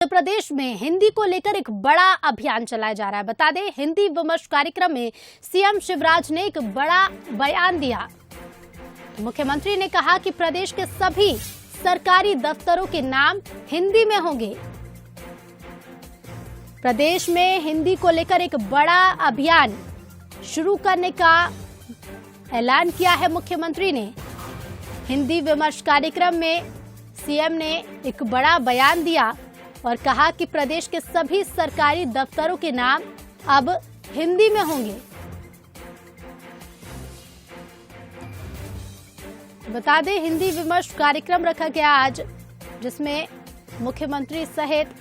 प्रदेश में हिंदी को लेकर एक बड़ा अभियान चलाया जा रहा है। बता दें, हिंदी विमर्श कार्यक्रम में सीएम शिवराज ने एक बड़ा बयान दिया। मुख्यमंत्री ने कहा कि प्रदेश के सभी सरकारी दफ्तरों के नाम हिंदी में होंगे। प्रदेश में हिंदी को लेकर एक बड़ा अभियान शुरू करने का ऐलान किया है मुख्यमंत्री ने। हिंदी विमर्श कार्यक्रम में सीएम ने एक बड़ा बयान दिया और कहा कि प्रदेश के सभी सरकारी दफ्तरों के नाम अब हिंदी में होंगे। बता दें, हिंदी विमर्श कार्यक्रम रखा गया आज, जिसमें मुख्यमंत्री सहित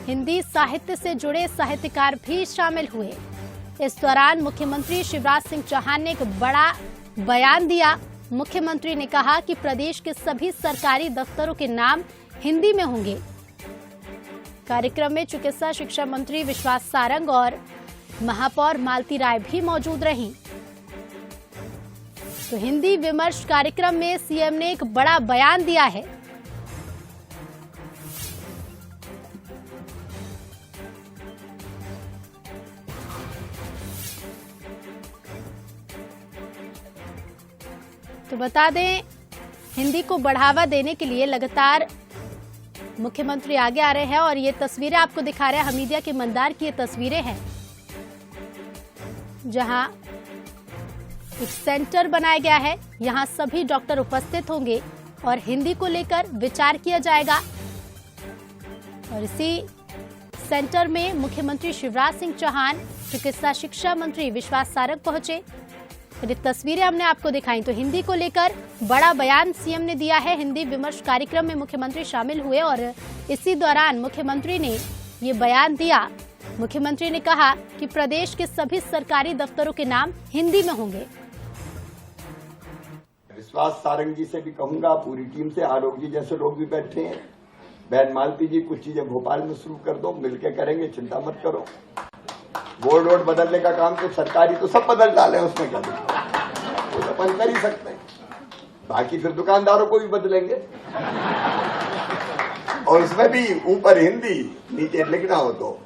हिंदी साहित्य से जुड़े साहित्यकार भी शामिल हुए। इस दौरान मुख्यमंत्री शिवराज सिंह चौहान ने एक बड़ा बयान दिया। मुख्यमंत्री ने कहा कि प्रदेश के सभी सरकारी दफ्तरों के नाम हिंदी में होंगे। कार्यक्रम में चिकित्सा शिक्षा मंत्री विश्वास सारंग और महापौर मालती राय भी मौजूद रहीं। तो हिंदी विमर्श कार्यक्रम में सीएम ने एक बड़ा बयान दिया है। तो बता दें, हिंदी को बढ़ावा देने के लिए लगातार मुख्यमंत्री आगे आ रहे हैं और ये तस्वीरें आपको दिखा रहे हैं। हमीदिया के मंदार की ये तस्वीरें हैं, जहां एक सेंटर बनाया गया है। यहां सभी डॉक्टर उपस्थित होंगे और हिंदी को लेकर विचार किया जाएगा। और इसी सेंटर में मुख्यमंत्री शिवराज सिंह चौहान, चिकित्सा शिक्षा मंत्री विश्वास सारंग पहुंचे। ये तस्वीरें हमने आपको दिखाई। तो हिंदी को लेकर बड़ा बयान सीएम ने दिया है। हिंदी विमर्श कार्यक्रम में मुख्यमंत्री शामिल हुए और इसी दौरान मुख्यमंत्री ने ये बयान दिया। मुख्यमंत्री ने कहा कि प्रदेश के सभी सरकारी दफ्तरों के नाम हिंदी में होंगे। विश्वास सारंग जी से भी कहूंगा, पूरी टीम से, आलोक जी जैसे लोग भी बैठे हैं, बहन मालती जी, कुछ चीजें भोपाल में शुरू कर दो, मिलके करेंगे, चिंता मत करो। बोर्ड वोर्ड बदलने का काम तो सरकारी तो सब बदल डाले, उसमें क्या वो तो अपन कर ही सकते हैं। बाकी फिर दुकानदारों को भी बदलेंगे और उसमें भी ऊपर हिंदी, नीचे लिखना हो तो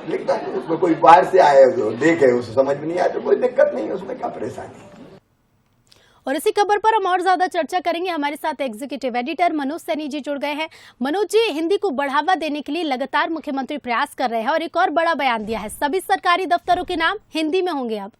लिखना है। उसमें कोई बाहर से आए जो देखे उसे समझ में नहीं आए तो कोई दिक्कत नहीं है, उसमें क्या परेशानी। और इसी खबर पर हम और ज्यादा चर्चा करेंगे। हमारे साथ एग्जीक्यूटिव एडिटर मनोज सैनी जी जुड़ गए हैं। मनोज जी, हिंदी को बढ़ावा देने के लिए लगातार मुख्यमंत्री प्रयास कर रहे हैं और एक और बड़ा बयान दिया है। सभी सरकारी दफ्तरों के नाम हिंदी में होंगे अब।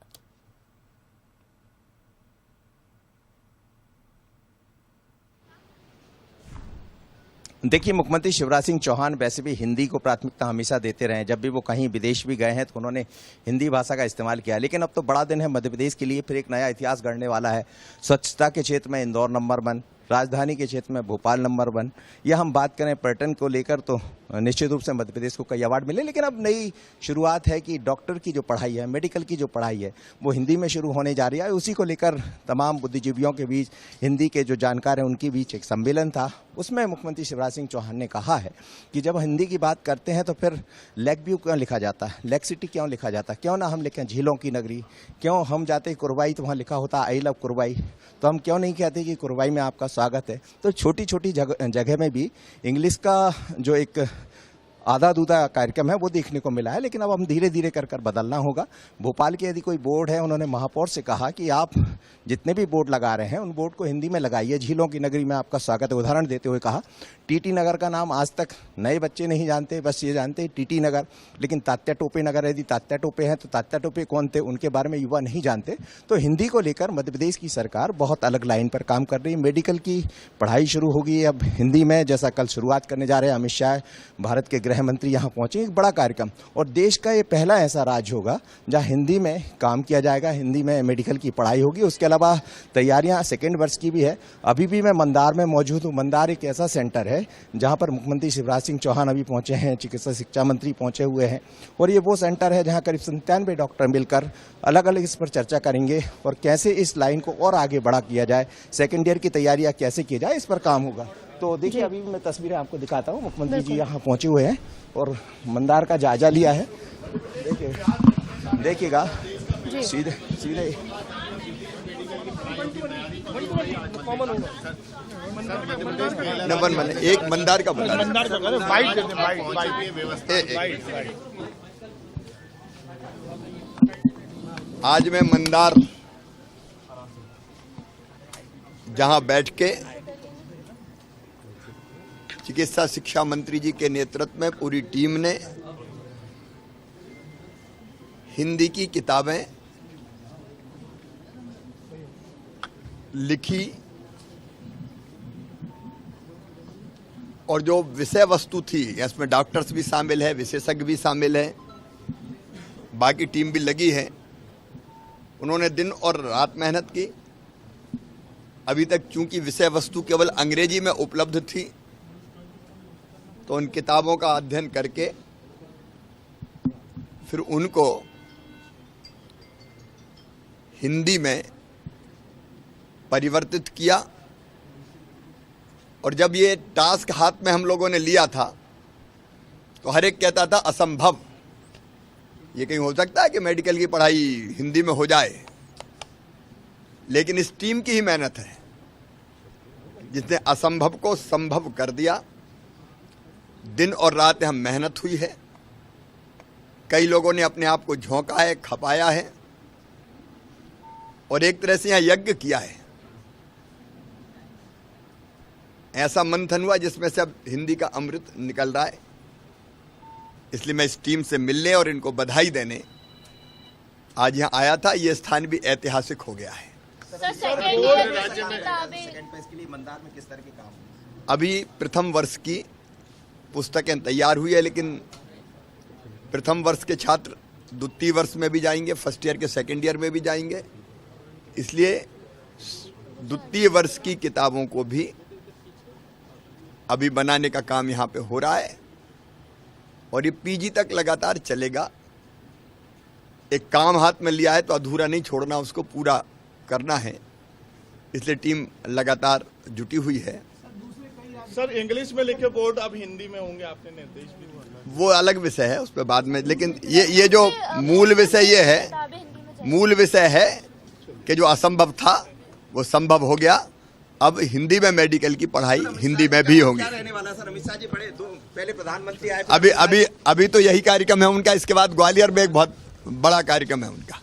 देखिए, मुख्यमंत्री शिवराज सिंह चौहान वैसे भी हिंदी को प्राथमिकता हमेशा देते रहे। जब भी वो कहीं विदेश भी गए हैं तो उन्होंने हिंदी भाषा का इस्तेमाल किया। लेकिन अब तो बड़ा दिन है मध्य प्रदेश के लिए, फिर एक नया इतिहास गढ़ने वाला है। स्वच्छता के क्षेत्र में इंदौर नंबर 1, राजधानी के क्षेत्र में भोपाल नंबर 1, या हम बात करें पर्यटन को लेकर तो निश्चित रूप से मध्य प्रदेश को कई अवार्ड मिले। लेकिन अब नई शुरुआत है कि डॉक्टर की जो पढ़ाई है, मेडिकल की जो पढ़ाई है, वो हिंदी में शुरू होने जा रही है। उसी को लेकर तमाम बुद्धिजीवियों के बीच, हिंदी के जो जानकार हैं उनके बीच एक सम्मेलन था। उसमें मुख्यमंत्री शिवराज सिंह चौहान ने कहा है कि जब हिंदी की बात करते हैं तो फिर लेक व्यू क्यों लिखा जाता है, लेक सिटी क्यों लिखा जाता है, क्यों ना हम लिखें झीलों की नगरी। क्यों हम जाते कुरवाई तो वहाँ लिखा होता आई लव कुरवाई, तो हम क्यों नहीं कहते कि कुरवाई में आपका स्वागत है। तो छोटी छोटी जगह में भी इंग्लिश का जो एक आधा अधूरा कार्यक्रम है वो देखने को मिला है। लेकिन अब हम धीरे धीरे कर बदलना होगा। भोपाल के यदि कोई बोर्ड है, उन्होंने महापौर से कहा कि आप जितने भी बोर्ड लगा रहे हैं उन बोर्ड को हिंदी में लगाइए। झीलों की नगरी में आपका स्वागत है। उदाहरण देते हुए कहा, टीटी नगर का नाम आज तक नए बच्चे नहीं जानते, बस ये जानते टीटी नगर। लेकिन तात्या टोपे नगर, यदि तात्या टोपे हैं तो तात्या टोपे कौन थे, उनके बारे में युवा नहीं जानते। तो हिंदी को लेकर मध्य प्रदेश की सरकार बहुत अलग लाइन पर काम कर रही है। मेडिकल की पढ़ाई शुरू होगी अब हिंदी में, जैसा कल शुरुआत करने जा रहे हैं अमित शाह, भारत के गृह मंत्री यहाँ पहुंचे। एक बड़ा कार्यक्रम, और देश का ये पहला ऐसा राज्य होगा जहां हिंदी में काम किया जाएगा, हिंदी में मेडिकल की पढ़ाई होगी। उसके अलावा तैयारियां सेकेंड वर्ष की भी है। अभी भी मैं मंदार में मौजूद हूँ। मंदार एक ऐसा सेंटर है जहां पर मुख्यमंत्री शिवराज सिंह चौहान अभी पहुंचे हैं, चिकित्सा शिक्षा मंत्री पहुंचे हुए हैं। और ये वो सेंटर है जहां करीब 97 डॉक्टर मिलकर अलग अलग इस पर चर्चा करेंगे और कैसे इस लाइन को और आगे बढ़ा किया जाए, सेकेंड ईयर की तैयारियां कैसे की जाए, इस पर काम होगा। तो देखिए, अभी मैं तस्वीरें आपको दिखाता हूँ। मुख्यमंत्री जी यहाँ पहुंचे हुए हैं और मंदार का जायजा लिया है। देखिएगा, सीधे नंबर मैंने एक मंदार का बता आज मैं मंदार जहां बैठ के चिकित्सा शिक्षा मंत्री जी के नेतृत्व में पूरी टीम ने हिंदी की किताबें लिखी और जो विषय वस्तु थी इसमें डॉक्टर्स भी शामिल है, विशेषज्ञ भी शामिल है, बाकी टीम भी लगी है। उन्होंने दिन और रात मेहनत की। अभी तक चूंकि विषय वस्तु केवल अंग्रेजी में उपलब्ध थी तो उन किताबों का अध्ययन करके फिर उनको हिंदी में परिवर्तित किया। और जब ये टास्क हाथ में हम लोगों ने लिया था तो हर एक कहता था असंभव, ये कहीं हो सकता है कि मेडिकल की पढ़ाई हिंदी में हो जाए। लेकिन इस टीम की ही मेहनत है जिसने असंभव को संभव कर दिया। दिन और रात हम मेहनत हुई है। कई लोगों ने अपने आप को झोंका है, खपाया है और एक तरह से यहां यज्ञ किया है। ऐसा मंथन हुआ जिसमें से अब हिंदी का अमृत निकल रहा है। इसलिए मैं इस टीम से मिलने और इनको बधाई देने आज यहां आया था। ये स्थान भी ऐतिहासिक हो गया है। अभी प्रथम वर्ष की पुस्तकें तैयार हुई है, लेकिन प्रथम वर्ष के छात्र द्वितीय वर्ष में भी जाएंगे, फर्स्ट ईयर के सेकेंड ईयर में भी जाएंगे। इसलिए द्वितीय वर्ष की किताबों को भी अभी बनाने का काम यहाँ पे हो रहा है और ये पीजी तक लगातार चलेगा। एक काम हाथ में लिया है तो अधूरा नहीं छोड़ना, उसको पूरा करना है। इसलिए टीम लगातार जुटी हुई है। सर इंग्लिश में लिखे बोर्ड अब हिंदी में होंगे, आपने निर्देश भी दिया। वो अलग विषय है, उस पर बाद में। लेकिन ये जो मूल विषय है कि जो असंभव था वो संभव हो गया। अब हिंदी में मेडिकल की पढ़ाई हिंदी में भी होगी। रहने वाला सर, अमित शाह जी पहले प्रधानमंत्री आए, अभी तो यही कार्यक्रम है उनका। इसके बाद ग्वालियर में एक बहुत बड़ा कार्यक्रम है उनका।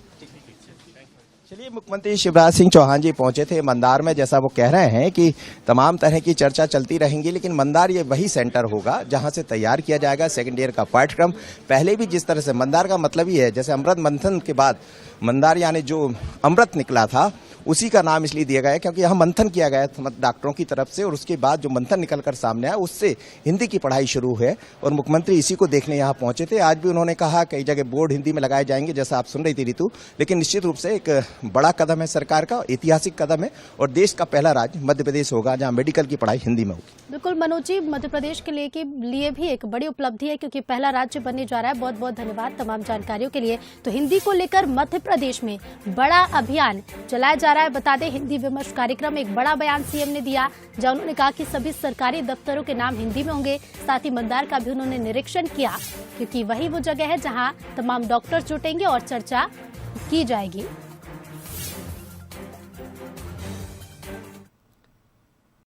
चलिए, मुख्यमंत्री शिवराज सिंह चौहान जी पहुंचे थे मंदार में। जैसा वो कह रहे हैं कि तमाम तरह की चर्चा चलती रहेंगी, लेकिन मंदार ये वही सेंटर होगा जहां से तैयार किया जाएगा सेकेंड ईयर का पाठ्यक्रम। पहले भी जिस तरह से मंदार का मतलब ही है, जैसे अमृत मंथन के बाद मंदार यानी जो अमृत निकला था उसी का नाम इसलिए दिया गया है क्योंकि यहाँ मंथन किया गया था डॉक्टरों की तरफ से, और उसके बाद जो मंथन निकल कर सामने आया उससे हिंदी की पढ़ाई शुरू है। और मुख्यमंत्री इसी को देखने यहाँ पहुंचे थे। आज भी उन्होंने कहा कई जगह बोर्ड हिंदी में लगाए जाएंगे, जैसा आप सुन रही थी ऋतु। लेकिन निश्चित रूप से एक बड़ा कदम है सरकार का, ऐतिहासिक कदम है, और देश का पहला राज्य मध्य प्रदेश होगा जहाँ मेडिकल की पढ़ाई हिंदी में होगी। बिल्कुल मनोज जी, मध्य प्रदेश के लिए भी एक बड़ी उपलब्धि है क्योंकि पहला राज्य बनने जा रहा है। बहुत बहुत धन्यवाद तमाम जानकारियों के लिए। तो हिंदी को लेकर मध्य प्रदेश में बड़ा अभियान चलाया जा रहा है। बता दें, हिंदी विमर्श कार्यक्रम में एक बड़ा बयान सीएम ने दिया जहां उन्होंने कहा कि सभी सरकारी दफ्तरों के नाम हिंदी में होंगे। साथ ही मंदार का भी उन्होंने निरीक्षण किया क्योंकि वही वो जगह है जहां तमाम डॉक्टर्स जुटेंगे और चर्चा की जाएगी।